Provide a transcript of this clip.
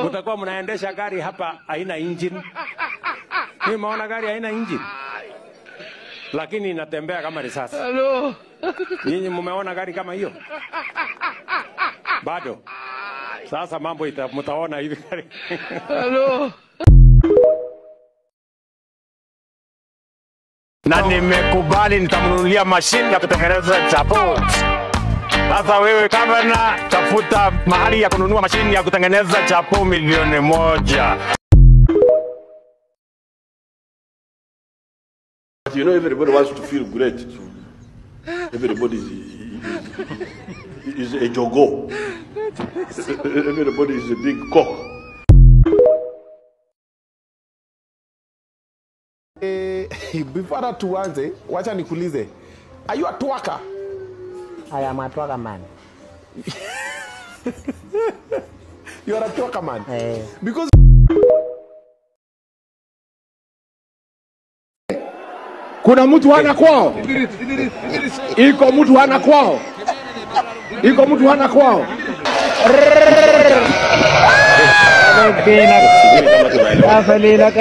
Mtakuwa mnaendesha gari hapa haina engine. Mimi maona gari haina engine. Lakini inatembea kama risasi. Nyinyi mmeona gari kama hiyo? Bado. Sasa mambo mtaona hivi gari. Na nimekubali nitamnunulia mashine ya kutengeneza chapo. Sasa wewe kama tafuta mahali ya kununua mashine ya kutengeneza chapo $1,000,000. You know, everybody wants to feel great. Everybody is a jogo. Everybody is a big cock. Before tuanze, wacha nikuulize. Are you a twerker? I am a twerker man. You are a twerker man. Because kuna mtu hana kwao. Iko mtu hana kwao. Iko mtu hana kwao. Afalina.